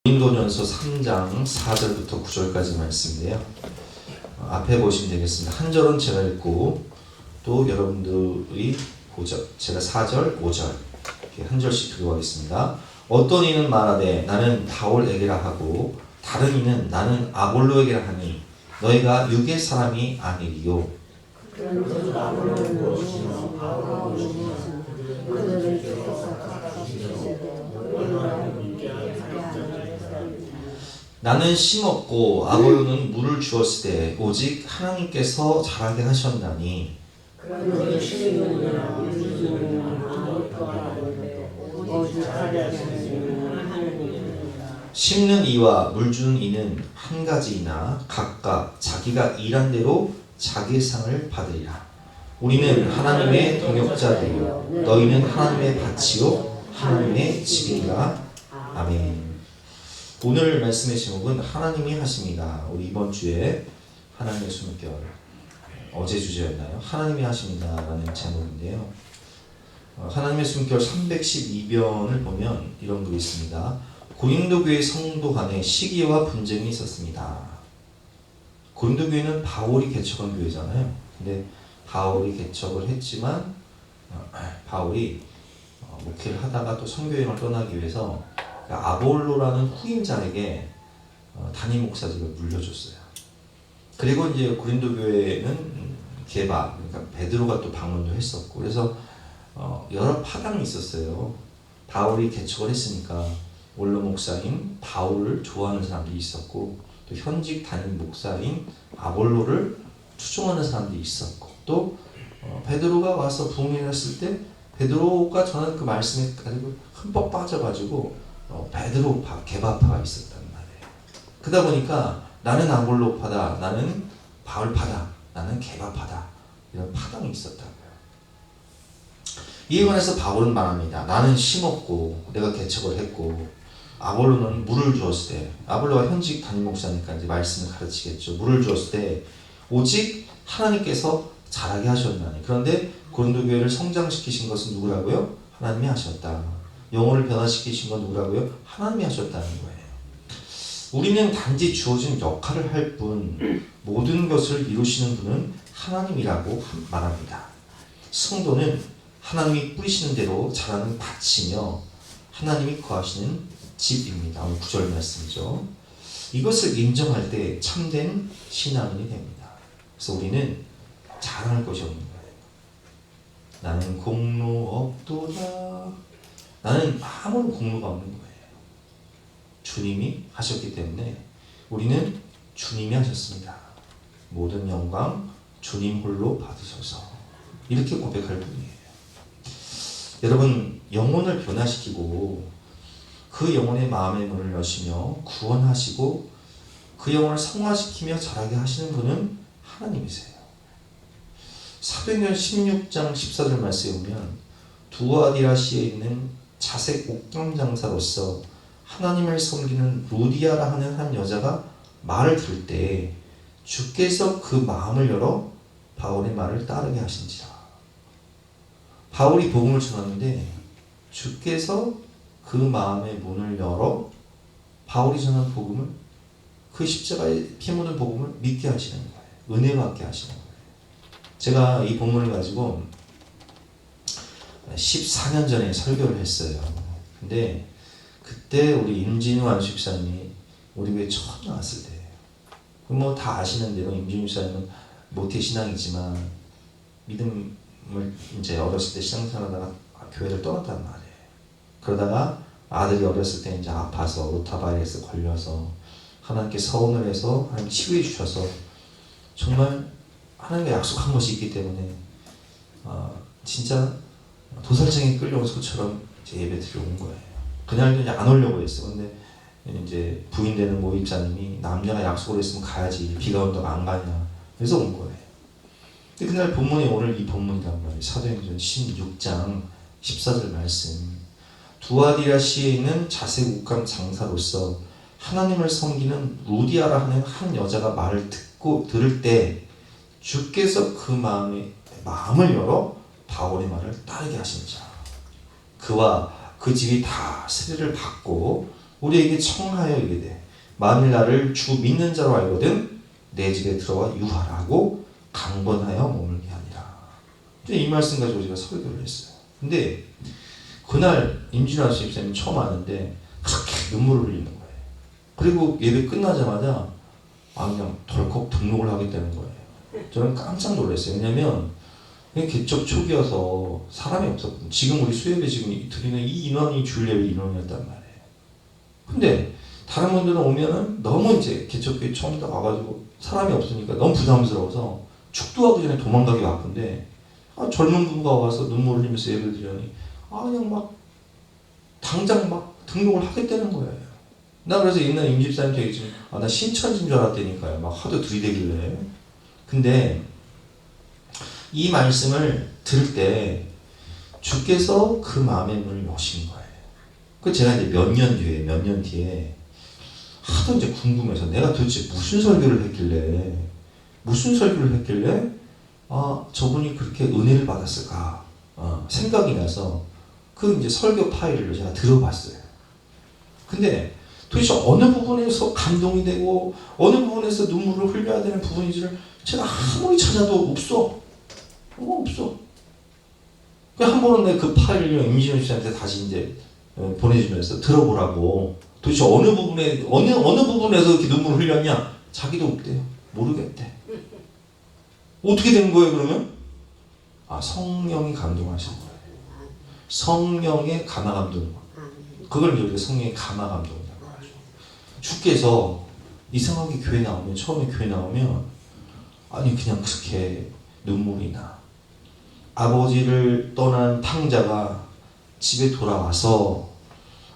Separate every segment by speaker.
Speaker 1: 고린도전서 3장 4절부터 9절까지 말씀인데요. 앞에 보시면 되겠습니다. 한 절은 제가 읽고 또 여러분들이 제가 4절, 5절 이렇게 한 절씩 들어가겠습니다. 어떤 이는 말하되 나는 바울에게라 하고 다른 이는 나는 아볼로에게라 하니 너희가 육의 사람이 아니리요. 나는 심었고 아볼로는 물을 주었을 때 오직 하나님께서 자라게 하셨나니 심는 이와 물 주는 이는 한 가지이나 각각 자기가 일한 대로 자기의 상을 받으리라. 우리는 하나님의 동역자들이요 너희는 하나님의 밭이요 하나님의 집이라. 아멘. 오늘 말씀의 제목은 하나님이 하십니다. 우리 이번 주에 하나님의 숨결, 어제 주제였나요? 하나님이 하십니다 라는 제목인데요. 하나님의 숨결 312변을 보면 이런 글이 있습니다. 고린도 교회 성도 간에 시기와 분쟁이 있었습니다. 고린도 교회는 바울이 개척한 교회잖아요. 근데 바울이 개척을 했지만 바울이 목회를 하다가 또 선교여행을 떠나기 위해서 아볼로라는 후임자에게 담임 목사직을 물려줬어요. 그리고 이제 고린도 교회는 개바, 그러니까 베드로가 또 방문도 했었고, 그래서 여러 파당이 있었어요. 바울이 개척을 했으니까 원로 목사인 바울을 좋아하는 사람들이 있었고, 또 현직 담임 목사인 아볼로를 추종하는 사람들이 있었고, 또 베드로가 와서 부흥을 했을 때 베드로가 전한 그 말씀에 가지고 흠뻑 빠져가지고 베드로 개바파가 있었단 말이에요. 그러다 보니까 나는 아볼로파다, 나는 바울파다, 나는 개바파다, 이런 파당이 있었다고요. 이에 관해서 바울은 말합니다. 나는 심었고 내가 개척을 했고 아볼로는 물을 주었을 때, 아볼로가 현직 담임 목사니까 이제 말씀을 가르치겠죠. 물을 주었을 때 오직 하나님께서 자라게 하셨나니. 그런데 고린도 교회를 성장시키신 것은 누구라고요? 하나님이 하셨다. 영혼을 변화시키신 건 누구라고요? 하나님이 하셨다는 거예요. 우리는 단지 주어진 역할을 할 뿐 모든 것을 이루시는 분은 하나님이라고 말합니다. 성도는 하나님이 뿌리시는 대로 자라는 밭이며 하나님이 거하시는 집입니다. 오늘 9절 말씀이죠. 이것을 인정할 때 참된 신앙인이 됩니다. 그래서 우리는 자랑할 것이 없는 거예요. 나는 공로 없도다. 나는 아무런 공로가 없는 거예요. 주님이 하셨기 때문에 우리는 주님이 하셨습니다. 모든 영광 주님 홀로 받으소서. 이렇게 고백할 뿐이에요. 여러분, 영혼을 변화시키고 그 영혼의 마음의 문을 여시며 구원하시고 그 영혼을 성화시키며 자라게 하시는 분은 하나님이세요. 사도행전 16장 14절 말씀에 보면 두아디라시에 있는 자색 옥경 장사로서 하나님을 섬기는 루디아라 하는 한 여자가 말을 들을 때 주께서 그 마음을 열어 바울의 말을 따르게 하신지라. 바울이 복음을 전하는데 주께서 그 마음의 문을 열어 바울이 전한 복음을, 그 십자가에 피 묻은 복음을 믿게 하시는 거예요. 은혜 받게 하시는 거예요. 제가 이 본문을 가지고 14년 전에 설교를 했어요. 근데 그때 우리 임진우 안수집사님이 우리 교회 처음 나왔을 때예요. 뭐 다 아시는 대로 임진우 집사님은 모태신앙이지만 믿음을 이제 어렸을 때 신앙생활하다가 교회를 떠났단 말이에요. 그러다가 아들이 어렸을 때 이제 아파서 로타바이러스 걸려서 하나님께 서원을 해서 하나님 치유해 주셔서 정말 하나님의 약속한 것이 있기 때문에 진짜 도살장에 끌려온 소처럼 이제 예배 드리러 온 거예요. 그날도 이제 안 오려고 했어. 근데 이제 부인되는 모입자님이 남녀가 약속을 했으면 가야지, 비가 온다고 안 가냐, 그래서 온 거예요. 근데 그날 본문이 오늘 이 본문이란 말이에요. 사도행전 16장 14절 말씀. 두아디라시에 있는 자색 옥강 장사로서 하나님을 섬기는 루디아라 하는 한 여자가 말을 들을 때 주께서 그 마음을 열어 바울의 말을 따르게 하신 자. 그와 그 집이 다 세례를 받고 우리에게 청하여 이르되 만일 나를 주 믿는 자로 알거든 내 집에 들어와 유하라고 강권하여 머물게 하니라. 이 말씀 가지고 제가 설교를 했어요. 근데 그날 임진환 집사님이 처음 왔는데 그렇게 눈물을 흘리는 거예요. 그리고 예배 끝나자마자 그냥 덜컥 등록을 하겠다는 거예요. 저는 깜짝 놀랐어요. 왜냐면 개척 초기여서 사람이 없었거든요. 지금 우리 수협에 지금 드리는 이 인원이 주일예배 인원이었단 말이에요. 근데 다른 분들은 오면은 너무 이제 개척교회 처음 와가지고 사람이 없으니까 너무 부담스러워서 축도하기 전에 도망가기 바쁜데 젊은 부부가 와서 눈물 흘리면서 예배를 드리니 그냥 막 당장 막 등록을 하겠다는 거예요. 나 그래서 옛날 임집사님한테 얘기했지. 나 신천지인 줄 알았다니까요. 막 하도 들이대길래. 근데 이 말씀을 들을 때 주께서 그 마음의 문을 여신 거예요. 그 제가 이제 몇 년 뒤에 하도 이제 궁금해서 내가 도대체 무슨 설교를 했길래 저분이 그렇게 은혜를 받았을까 생각이 나서 그 이제 설교 파일을 제가 들어봤어요. 근데 도대체 어느 부분에서 감동이 되고 어느 부분에서 눈물을 흘려야 되는 부분인지를 제가 아무리 찾아도 없어. 한 번은 내가 그 파일을 임진호 씨한테 다시 이제 보내주면서 들어보라고. 도대체 어느 부분에서 이렇게 눈물을 흘렸냐? 자기도 없대요. 모르겠대. 어떻게 된 거예요, 그러면? 성령이 감동하신 거예요. 성령의 감화 감동. 그걸 우리가 성령의 감화 감동이라고 하죠. 주께서 이상하게 처음에 교회 나오면 그냥 그렇게 눈물이 나. 아버지를 떠난 탕자가 집에 돌아와서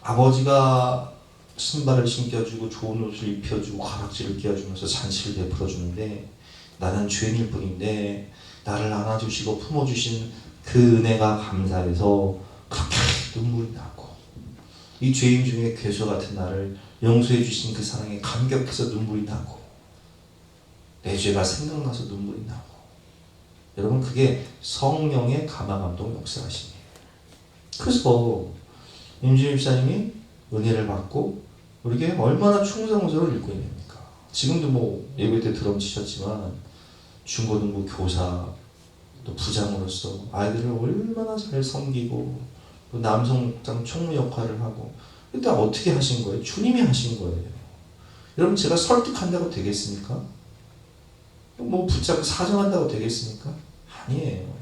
Speaker 1: 아버지가 신발을 신겨주고 좋은 옷을 입혀주고 가락지를 끼워주면서 잔치를 베풀어주는데 나는 죄인일 뿐인데 나를 안아주시고 품어주신 그 은혜가 감사해서 그렇게 눈물이 나고 이 죄인 중에 괴수 같은 나를 용서해 주신 그 사랑에 감격해서 눈물이 나고 내 죄가 생각나서 눈물이 나고 여러분 그게 성령의 감화 감동 역사하심이에요. 그래서 임진희 집사님이 은혜를 받고 우리에게 얼마나 충성스러운 일꾼입니까? 지금도 예배 때 드럼 치셨지만 중고등부 교사 또 부장으로서 아이들을 얼마나 잘 섬기고 또 남성장 총무 역할을 하고 그때 어떻게 하신 거예요? 주님이 하신 거예요. 여러분 제가 설득한다고 되겠습니까? 붙잡고 사정한다고 되겠습니까? 아니에요.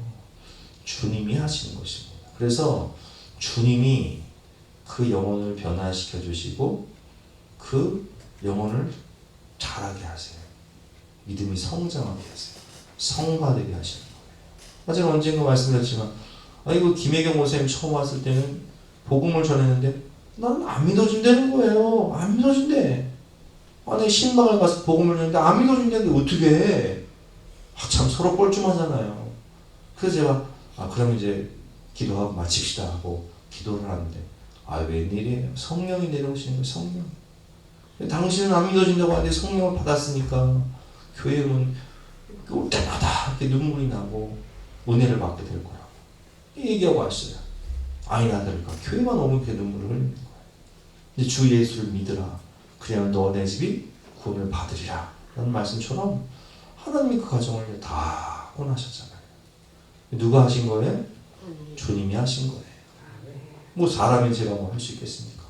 Speaker 1: 주님이 하시는 것입니다. 그래서 주님이 그 영혼을 변화시켜 주시고 그 영혼을 자라게 하세요. 믿음이 성장하게 하세요. 성화되게 하시는 거예요. 제가 언젠가 말씀드렸지만 김혜경 목사님 처음 왔을 때는 복음을 전했는데 나는 안 믿어진다는 거예요. 안 믿어진대. 내 신방을 가서 복음을 전했는데 안 믿어진다는데 어떻게 해? 참 서로 뻘쭘하잖아요. 그래서 제가 그럼 이제 기도하고 마칩시다 하고 기도를 하는데 웬일이에요? 성령이 내려오시는 거예요. 성령. 당신은 안 믿어진다고 하는데 성령을 받았으니까 교회 온 올 때마다 이렇게 눈물이 나고 은혜를 받게 될 거라고 얘기하고 왔어요. 나들까 교회만 오면 그렇게 눈물을 흘리는 거예요. 이제 주 예수를 믿으라. 그래야 너 내 집이 구원을 받으리라. 라는 말씀처럼 하나님이 그 가정을 다 권하셨잖아요. 누가 하신 거예요? 주님이 하신 거예요. 사람이 제가 할 수 있겠습니까?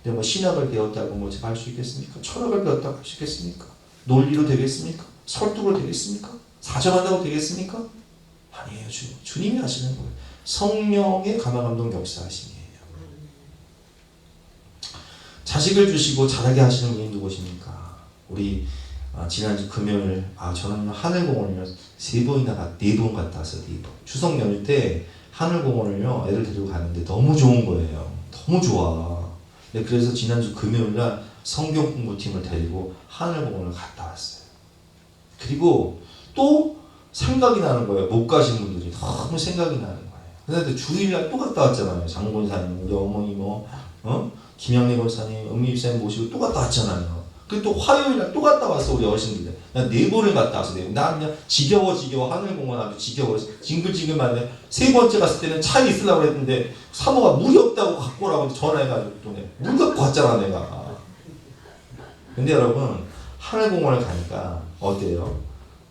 Speaker 1: 내가 신학을 배웠다고 제가 할 수 있겠습니까? 철학을 배웠다고 할 수 있겠습니까? 논리로 되겠습니까? 설득으로 되겠습니까? 사정한다고 되겠습니까? 아니에요. 주님이 하시는 거예요. 성령의 감화 감동 역사하심이에요. 자식을 주시고 자라게 하시는 분이 누구십니까? 우리 지난주 금요일 저는 하늘공원을 4번 갔다 왔어요. 4번. 추석 연휴 때 하늘공원을요 애를 데리고 갔는데 너무 좋은 거예요. 너무 좋아. 그래서 지난주 금요일날 성경 공부팀을 데리고 하늘공원을 갔다 왔어요. 그리고 또 생각이 나는 거예요. 못 가신 분들이 너무 생각이 나는 거예요. 근데 주일날 또 갔다 왔잖아요. 장본사님, 우리 어머니 김영래 권사님, 은미 집사님 모시고 또 갔다 왔잖아요. 그또 화요일날 또 갔다 왔어 우리 어르신들. 나 4번을 갔다 왔어. 나 그냥 지겨워 하늘공원 아주 지겨워 징글징글만데 3번째 갔을 때는 차에 있으려고 그랬는데 사모가 물이 없다고 갖고 오라고 전화해가지고 또 물 갖고 갔잖아 내가. 근데 여러분 하늘공원을 가니까 어때요?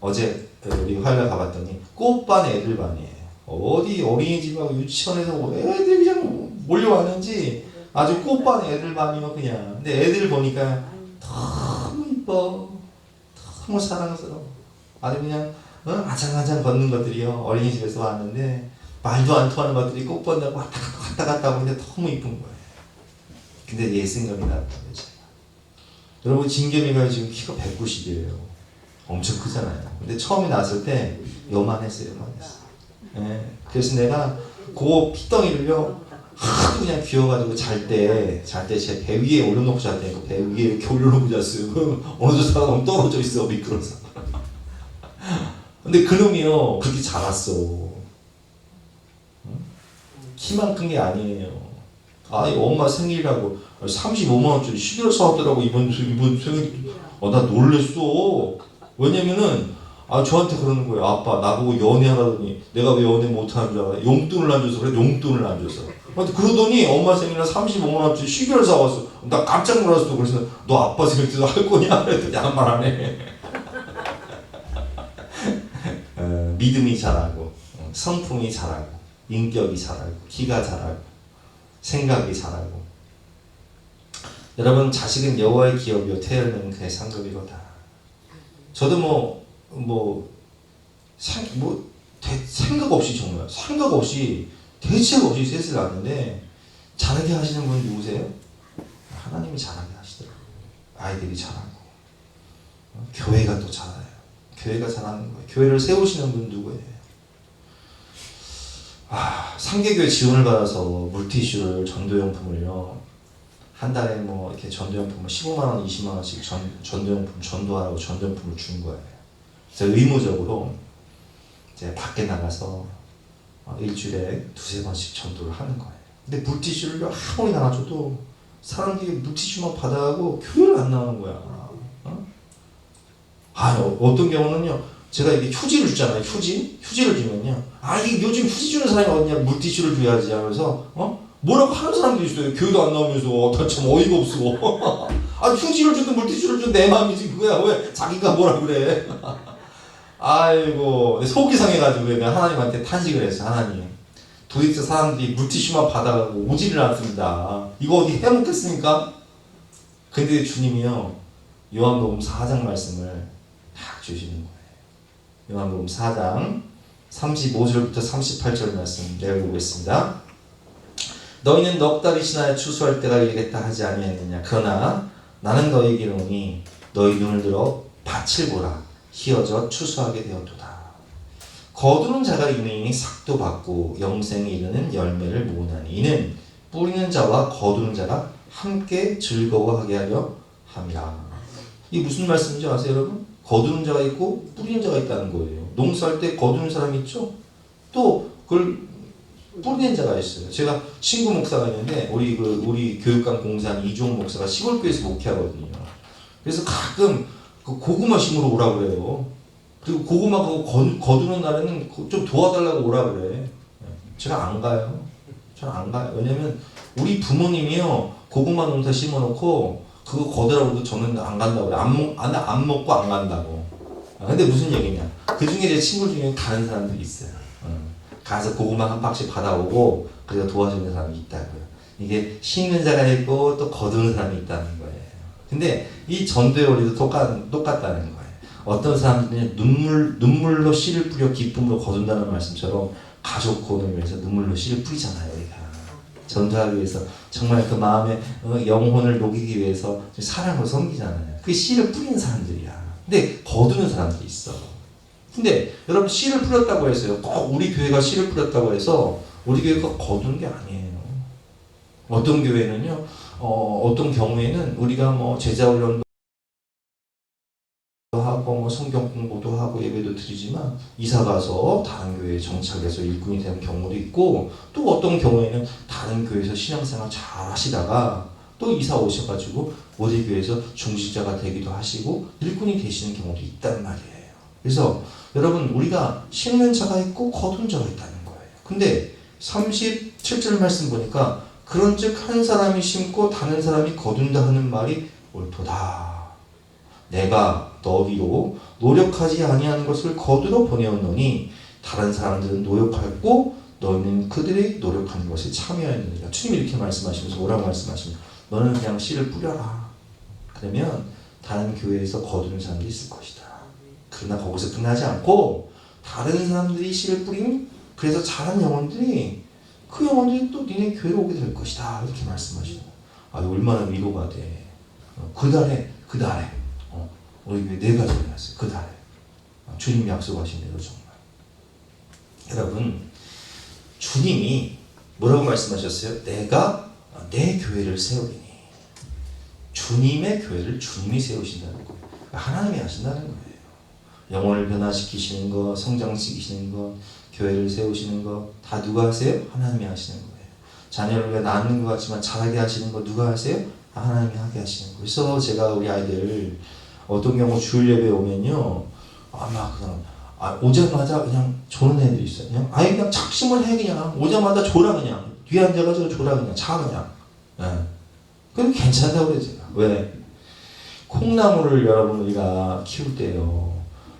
Speaker 1: 어제 우리 화요일에 가봤더니 꽃반 애들 반이에요. 어디 어린이집하고 유치원에서 애들 그냥 몰려왔는지 아주 꽃반 애들 반이요 그냥. 근데 애들 보니까 너무 이뻐, 너무 사랑스러워. 아주 그냥 아장아장 걷는 것들이요. 어린이집에서 왔는데 말도 안 통하는 것들이 꽃반하고 왔다 갔다 하고 근데 너무 이쁜 거예요. 근데 예생각이 났다고요 제가. 여러분 진겸이가 지금 키가 190이에요. 엄청 크잖아요. 근데 처음에 나왔을 때 요만했어요. 네. 그래서 내가 그 피덩이를요 하도 그냥 귀여워가지고 잘 때 제 배 위에 올려놓고 잤대. 그 배 위에 이렇게 올려놓고 잤어요. 어느 사람 떨어져 있어 미끄러서. 근데 그놈이요 그렇게 자랐어. 키만 큰 게 아니에요. 아니 엄마 생일이라고 35만 원짜리 시계를 사왔더라고 이번 생일. 나 놀랬어. 왜냐면은 저한테 그러는 거예요. 아빠 나보고 연애하라더니 내가 왜 연애 못하는 줄 알아? 용돈을 안 줘서 그래. 용돈을 안 줘서. 그러더니 엄마 생일날 35만 원짜리 시계를 사왔어. 나 깜짝 놀랐어. 그래서 너 아빠 생일 때도 할 거냐? 그랬더니 아무 말 안 해. 믿음이 자라고 성품이 자라고 인격이 자라고 키가 자라고 생각이 자라고. 여러분 자식은 여호와의 기업이요 태열은 그의 상급이로다. 저도 생각 없이 정말 생각 없이 대책 없이 셋을 낳았는데 자라게 하시는 분 누구세요? 하나님이 자라게 하시더라고요. 아이들이 자라고 교회가 또 자라요. 교회가 자라는 거예요. 교회를 세우시는 분 누구예요? 상계교회 지원을 받아서 물티슈를 전도용품을요 한 달에 이렇게 전도용품을 15만 원, 20만 원씩 전도용품 전도하라고 전도용품을 준 거예요. 그래서 의무적으로 이제 밖에 나가서 일주일에 2-3번씩 전도를 하는 거예요. 근데 물티슈를 아무리 나눠줘도 사람들이 물티슈만 받아가고 교회를 안 나오는 거야. 어떤 경우는요, 제가 이게 휴지를 주잖아요. 휴지를 주면요. 이게 요즘 휴지 주는 사람이 어딨냐, 물티슈를 줘야지 하면서, 뭐라고 하는 사람도 있어요. 교회도 안 나오면서. 나 참 어이가 없어. 휴지를 주든 물티슈를 주든 내 마음이지. 그거야. 왜 자기가 뭐라 그래. 아이고, 속이 상해가지고 내가 하나님한테 탄식을 했어. 하나님. 도대체 사람들이 물티슈만 받아가고 오지를 않습니다. 이거 어디 해먹겠습니까? 근데 주님이요, 요한복음 4장 말씀을 딱 주시는 거예요. 요한복음 4장 35절부터 38절 말씀 내가 보겠습니다. 너희는 넉 달이 지나야 추수할 때가 이르겠다 하지 아니했느냐. 그러나 나는 너희에게 이르노니 너희 눈을 들어 밭을 보라. 희어져 추수하게 되었도다. 거두는 자가 있느니 삭도 받고 영생에 이르는 열매를 모으나니 이는 뿌리는 자와 거두는 자가 함께 즐거워하게 하려 함이라. 이게 무슨 말씀인지 아세요 여러분? 거두는 자가 있고 뿌리는 자가 있다는 거예요. 농사할 때 거두는 사람이 있죠. 또 그걸 뿌리는 자가 있어요. 제가 친구 목사가 있는데 우리 교육관 공사한 이종 목사가 시골교회에서 목회하거든요. 그래서 가끔 그 고구마 심으러 오라 그래요. 그리고 고구마 그거 거두는 날에는 좀 도와달라고 오라 그래. 제가 안 가요. 저는 안 가요. 왜냐면 우리 부모님이요 고구마 농사 심어놓고 그거 거두라고 해도 저는 안 간다고 그래. 안 먹고 안 간다고. 근데 무슨 얘기냐? 그 중에 제 친구 중에 가는 사람들이 있어요. 가서 고구마 한 박씩 받아오고 그래서 도와주는 사람이 있다고요. 이게 심는 자가 있고 또 거두는 사람이 있다는 거예요. 근데 이 전도의 원리도 똑같다는 거예요. 어떤 사람들은 눈물로 씨를 뿌려 기쁨으로 거둔다는 말씀처럼 가족 구원을 위해서 눈물로 씨를 뿌리잖아요. 우리가 전도하기 위해서 정말 그 마음의 영혼을 녹이기 위해서 사랑으로 섬기잖아요. 그게 씨를 뿌리는 사람들이야. 근데 거두는 사람들이 있어. 근데 여러분 씨를 뿌렸다고 해서요. 꼭 우리 교회가 씨를 뿌렸다고 해서 우리 교회가 거두는 게 아니에요. 어떤 교회는요. 어떤 경우에는 우리가 제자 훈련도 하고 성경 공부도 하고 예배도 드리지만 이사 가서 다른 교회에 정착해서 일꾼이 되는 경우도 있고 또 어떤 경우에는 다른 교회에서 신앙생활 잘 하시다가 또 이사 오셔가지고 우리 교회에서 중직자가 되기도 하시고 일꾼이 되시는 경우도 있단 말이에요. 그래서 여러분 우리가 심는 자가 있고 거둔 자가 있다는 거예요. 근데 37절 말씀 보니까 그런즉 한 사람이 심고 다른 사람이 거둔다 하는 말이 옳도다. 내가 너희로 노력하지 아니하는 것을 거두러 보내었노니 다른 사람들은 노력하고 너희는 그들이 노력하는 것에 참여하느니라. 주님이 이렇게 말씀하시면서 뭐라고 말씀하시면 너는 그냥 씨를 뿌려라. 그러면 다른 교회에서 거두는 사람들이 있을 것이다. 그러나 거기서 끝나지 않고 다른 사람들이 씨를 뿌리면 그래서 자란 영혼들이 그 영혼들이 또 니네 교회로 오게 될 것이다. 이렇게 말씀하시는 거예요. 아, 얼마나 위로가 돼. 그 달에 우리 교회 4가지 일어났어요. 그 달에 주님이 약속하신 대로 정말. 여러분 주님이 뭐라고 말씀하셨어요? 내가 내 교회를 세우리니. 주님의 교회를 주님이 세우신다는 거예요. 하나님이 하신다는 거예요. 영혼을 변화시키시는 것, 성장시키시는 것, 교회를 세우시는 것 다 누가 하세요? 하나님이 하시는 거예요. 자녀를 왜 낳는 것 같지만 자라게 하시는 거 누가 하세요? 하나님이 하게 하시는 거예요. 그래서 제가 우리 아이들 어떤 경우 주일 예배 오면요, 아마 그냥 오자마자 그냥 조는 애들이 있어요. 그냥 작심을 해. 그냥 오자마자 조라. 그냥 뒤에 앉아가지고 조라. 그냥 자. 그냥. 그럼 괜찮다고 그래요. 제가. 왜? 콩나물을 여러분 우리가 키울 때요,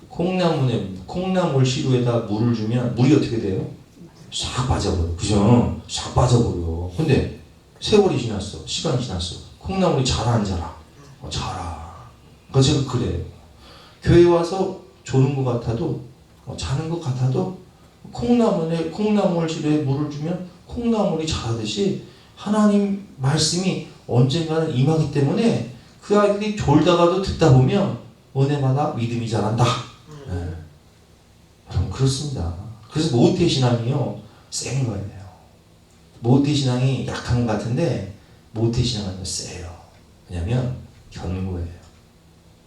Speaker 1: 콩나물 시루에다 물을 주면 물이 어떻게 돼요? 싹 빠져버려. 그죠? 싹 빠져버려. 근데 세월이 지났어. 시간이 지났어. 콩나물이 자라 안 자라? 자라. 그래서 제가 그래요. 교회 와서 조는 것 같아도, 자는 것 같아도 콩나물 시루에 물을 주면 콩나물이 자라듯이 하나님 말씀이 언젠가는 임하기 때문에 그 아이들이 졸다가도 듣다 보면 은혜마다 믿음이 자란다. 여러분 그렇습니다. 그래서 모태 신앙이요 센 거예요. 모태 신앙이 약한 것 같은데 모태 신앙은 세요. 왜냐하면 견고해요.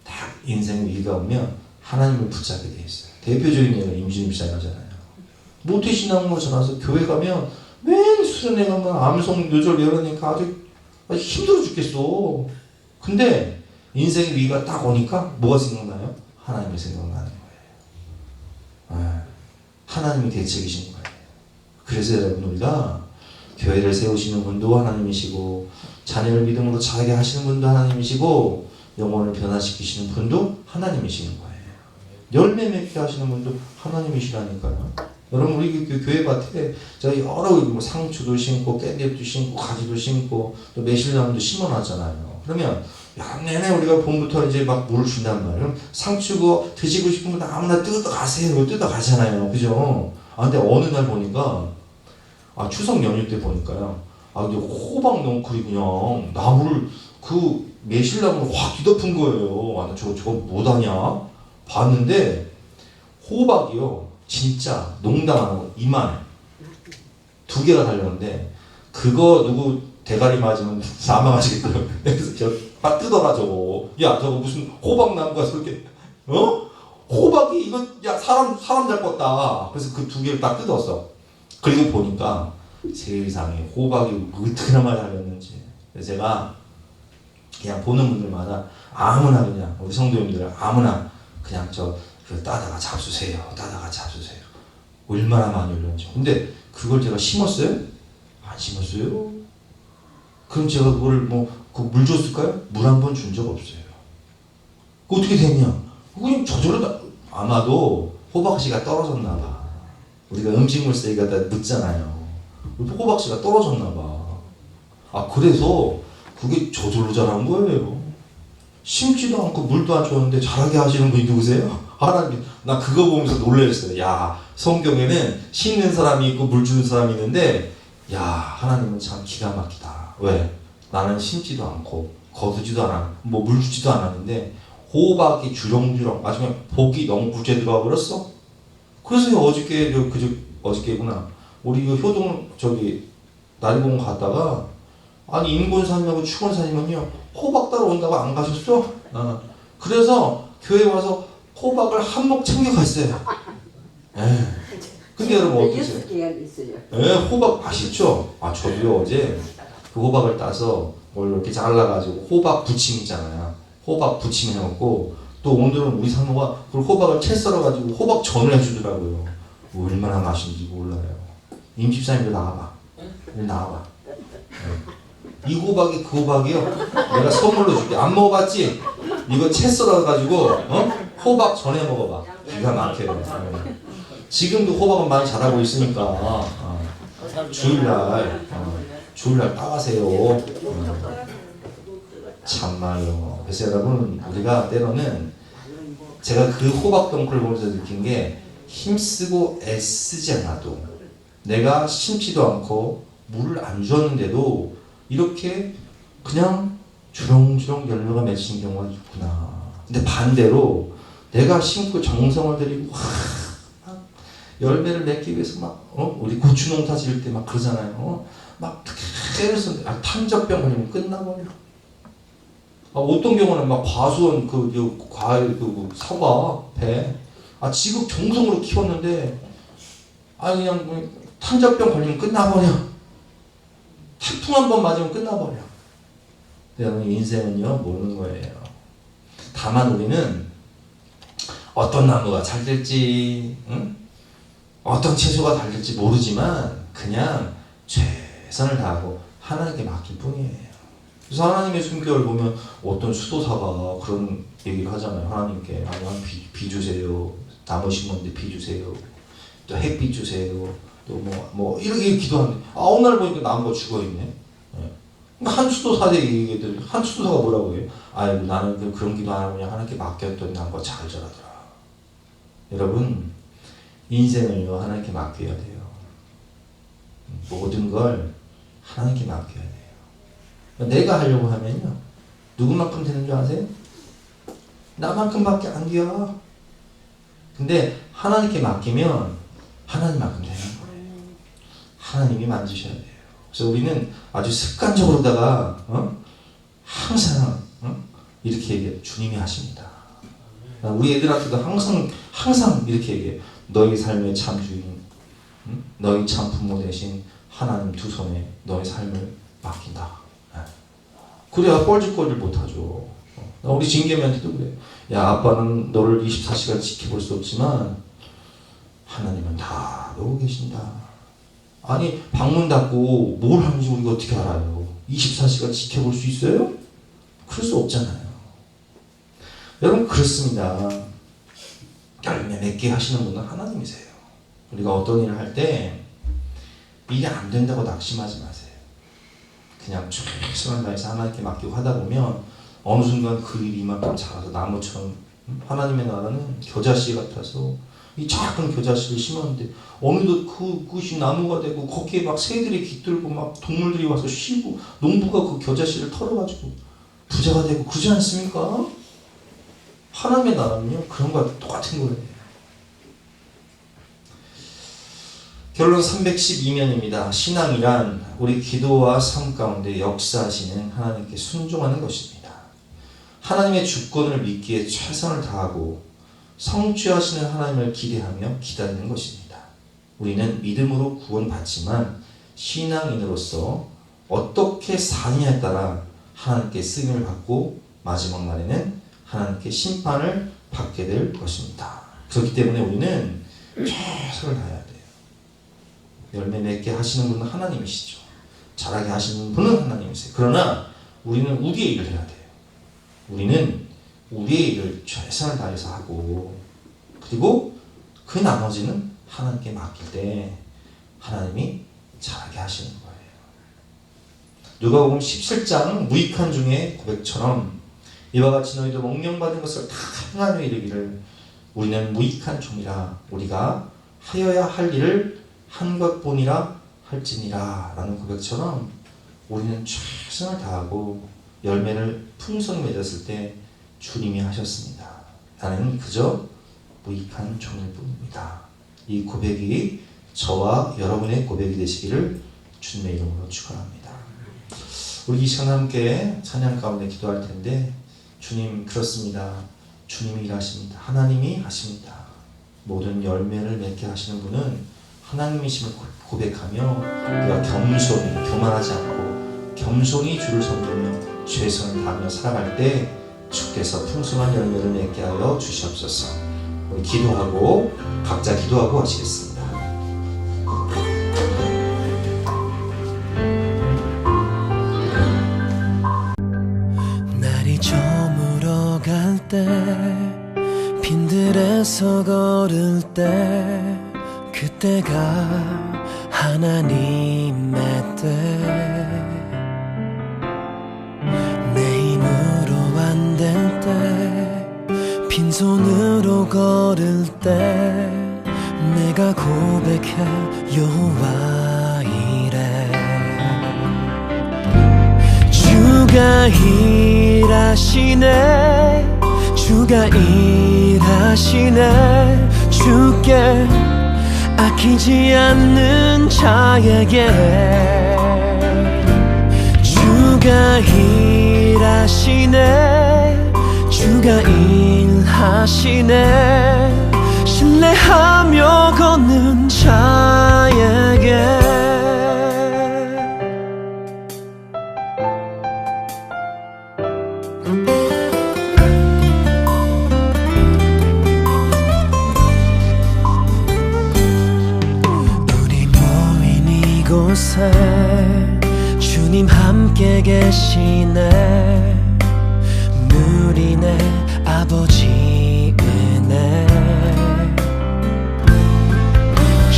Speaker 1: 딱 인생 위기가 오면 하나님을 붙잡게 돼 있어요. 대표적인 예가 임진우 목사님이잖아요. 모태 신앙으로 전화서 교회 가면 맨 수련회 가면 암송 요절 이러니까 아주 힘들어 죽겠어. 근데 인생의 위기가 딱 오니까 뭐가 생각나요? 하나님이 생각나는 거예요. 하나님이 대책이신 거예요. 그래서 여러분 우리가 교회를 세우시는 분도 하나님이시고 자녀를 믿음으로 자라게 하시는 분도 하나님이시고 영혼을 변화시키시는 분도 하나님이시는 거예요. 열매 맺게 하시는 분도 하나님이시라니까요. 여러분 우리 교회 밭에 제가 여러 뭐 상추도 심고 깻잎도 심고 가지도 심고 또 매실나무도 심어놨잖아요. 그러면 내내 우리가 봄부터 이제 막 물을 준단 말이에요. 그럼 상추고 드시고 싶으면 아무나 뜯어가세요. 뜯어가잖아요. 그죠? 근데 어느 날 보니까 추석 연휴 때 보니까요. 이제 호박 넝쿨이 그냥 나무를 그 매실나무를 확 뒤덮은 거예요. 저거 뭐다냐? 봤는데 호박이요. 진짜 농담 안 하고 이만해. 2개가 달렸는데 그거 누구 대가리 맞으면 사망하시겠더라고요. 그래서 저 뜯어라 저거. 야 저거 무슨 호박나무가 저렇게 호박이 이거 야 사람 잘 껐다. 그래서 그 2개를 딱 뜯었어. 그리고 보니까 세상에 호박이 어떻게나 많이 달렸는지. 그래서 제가 그냥 보는 분들마다 아무나 그냥 우리 성도님들 아무나 그냥 따다가 잡수세요. 얼마나 많이 올렸죠. 근데 그걸 제가 심었어요? 안 심었어요. 그럼 제가 그걸 물 줬을까요? 물 한 번 준 적 없어요. 어떻게 됐냐? 그냥 저절로 아마도 호박씨가 떨어졌나 봐. 우리가 음식물 쓰레기 갖다 넣잖아요. 호박씨가 떨어졌나 봐. 그래서 그게 저절로 자란 거예요. 심지도 않고 물도 안 줬는데 자라게 하시는 분이 누구세요? 하나님. 나 그거 보면서 놀랐어요. 야, 성경에는 심는 사람이 있고 물 주는 사람이 있는데 야, 하나님은 참 기가 막히다. 왜? 나는 심지도 않고 거두지도 않아, 물 주지도 않았는데 호박이 주렁주렁 아주 그냥 복이 너무 굴제 들어와 버렸어. 그래서 어저께구나. 우리 효동 나리봉 갔다가 인곤산하고 축원산이면요 호박 따러 온다고 안 가셨어? 그래서 교회 와서 호박을 한몫 챙겨갔어요. 근데 여러분 어떠세요? 호박 맛있죠? 저도요 어제 그 호박을 따서 뭘 이렇게 잘라가지고 호박 부침 있잖아요. 호박 부침 해먹고 또 오늘은 우리 상무가 그 호박을 채 썰어가지고 호박 전을 해주더라고요. 뭐 얼마나 맛있는지 몰라요. 임집사님 나와봐. 나와봐. 이 호박이 그 호박이요. 내가 선물로 줄게. 안 먹어봤지? 이거 채 썰어가지고 호박 전에 먹어봐. 기가 막혀요. 지금도 호박은 많이 자라고 있으니까 주일날 따가세요. 참말로. 그래서 여러분 우리가 때로는 제가 그 호박 덩굴을 보면서 느낀 게 힘쓰고 애쓰지 않아도 내가 심지도 않고 물을 안 주었는데도 이렇게 그냥 주렁주렁 열매가 맺히는 경우가 있구나. 근데 반대로 내가 심고 정성을 들이고 열매를 맺기 위해서 막 우리 고추 농사 지을 때 막 그러잖아요. 막 계속 탄저병 걸리면 끝나버려. 어떤 경우는 막 과수원 과일 사과 배 지극 정성으로 키웠는데 그냥 탄저병 걸리면 끝나버려. 태풍 한 번 맞으면 끝나버려. 여러분 인생은요 모르는 거예요. 다만 우리는 어떤 나무가 잘 될지 어떤 채소가 잘 될지 모르지만 그냥 최선을 다하고 하나님께 맡길 뿐이에요. 그래서 하나님의 숨결을 보면 어떤 수도사가 그런 얘기를 하잖아요. 하나님께 비 주세요. 나무 심었는데 비 주세요. 또 햇빛 주세요. 또 뭐 이렇게 기도하는데 어느 날 보니까 나무가 죽어있네. 한 수도사대 얘기들 한 수도사가 뭐라고 해요? 나는 그런 기도 안 하고 그냥 하나님께 맡겼더니 나무가 잘 자라더라. 여러분 인생을요 하나님께 맡겨야 돼요. 모든 걸 하나님께 맡겨야 돼요. 내가 하려고 하면요 누구만큼 되는 줄 아세요? 나만큼밖에 안 돼요. 근데 하나님께 맡기면 하나님만큼 되는 거예요. 하나님이 만지셔야 돼요. 그래서 우리는 아주 습관적으로다가 항상 이렇게 얘기해요. 주님이 하십니다. 우리 애들한테도 항상 이렇게 얘기해요. 너희 삶의 참 주인, 너희 참 부모 대신 하나님 두 손에 너희 삶을 맡긴다. 그래야 뻘짓거리를 못하죠. 우리 진겸이한테도 그래. 야 아빠는 너를 24시간 지켜볼 수 없지만 하나님은 다 보고 계신다. 방문 닫고 뭘 하는지 우리가 어떻게 알아요? 24시간 지켜볼 수 있어요? 그럴 수 없잖아요. 여러분 그렇습니다. 열매 맺게 하시는 분은 하나님이세요. 우리가 어떤 일을 할 때 일이 안 된다고 낙심하지 마세요. 그냥 최선을 다해서 하나님께 맡기고 하다 보면 어느 순간 그 일이 이만큼 자라서 나무처럼 하나님의 나라는 겨자씨 같아서 이 작은 겨자씨를 심었는데 어느덧 그것이 나무가 되고 거기에 막 새들이 깃들고 막 동물들이 와서 쉬고 농부가 그 겨자씨를 털어가지고 부자가 되고 그러지 않습니까? 하나님의 나라는요 그런 거와 똑같은 거예요. 결론 312면입니다. 신앙이란 우리 기도와 삶 가운데 역사하시는 하나님께 순종하는 것입니다. 하나님의 주권을 믿기에 최선을 다하고 성취하시는 하나님을 기대하며 기다리는 것입니다. 우리는 믿음으로 구원받지만 신앙인으로서 어떻게 사느냐에 따라 하나님께 쓰임을 받고 마지막 날에는 하나님께 심판을 받게 될 것입니다. 그렇기 때문에 우리는 최선을 다해야 돼요. 열매 맺게 하시는 분은 하나님이시죠. 자라게 하시는 분은 하나님이세요. 그러나 우리는 우리의 일을 해야 돼요. 우리는 우리의 일을 최선을 다해서 하고 그리고 그 나머지는 하나님께 맡길 때 하나님이 자라게 하시는 거예요. 누가복음 17장 무익한 종의 고백처럼 이와 같이 너희도 명령받은 것을 다 행하며 이르기를 우리는 무익한 종이라 우리가 하여야 할 일을 한 것뿐이라 할지니라 라는 고백처럼 우리는 최선을 다하고 열매를 풍성히 맺었을 때 주님이 하셨습니다. 나는 그저 무익한 종일 뿐입니다. 이 고백이 저와 여러분의 고백이 되시기를 주님의 이름으로 축원합니다. 우리 이 시간 함께 찬양 가운데 기도할 텐데 주님 그렇습니다. 주님이 일하십니다. 하나님이 하십니다. 모든 열매를 맺게 하시는 분은 하나님이심을 고백하며 우리가 겸손히 교만하지 않고 겸손히 주를 섬기며 최선을 다하며 살아갈 때 주께서 풍성한 열매를 맺게 하여 주시옵소서. 우리 기도하고 각자 기도하고 하시겠습니다.
Speaker 2: 날이 저물어 갈 때 빈들에서 걸을 때 그때가 하나님의 때 내 힘으로 안 될 때 빈손으로 걸을 때 내가 고백해 여호와 이래 주가 일하시네 주가 일하시네 주께 아끼지 않는 자에게 주가 일하시네 주가 일하시네 신뢰하며 걷는 자에게 이곳에 주님 함께 계시네 누리네 아버지 은혜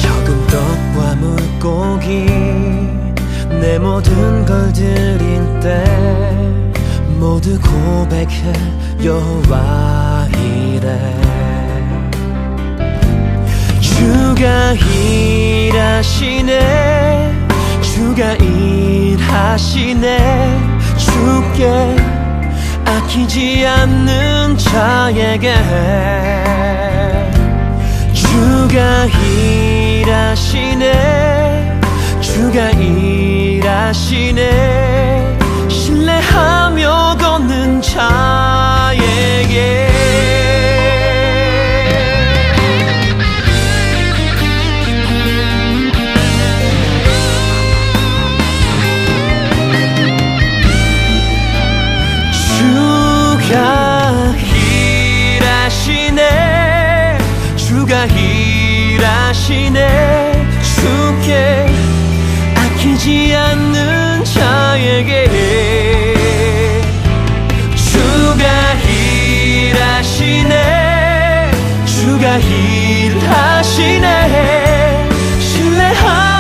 Speaker 2: 적은 떡과 물고기 내 모든 걸 드릴 때 모두 고백해 여호와 이래 주가 일하시네 주가 일하시네 주께 아끼지 않는 자에게 주가 일하시네 주가 일하시네 신뢰하며 걷는 자에게 주가 일하시네 주께 아끼지 않는 자에게 주가 일하시네 주가 일하시네 신뢰하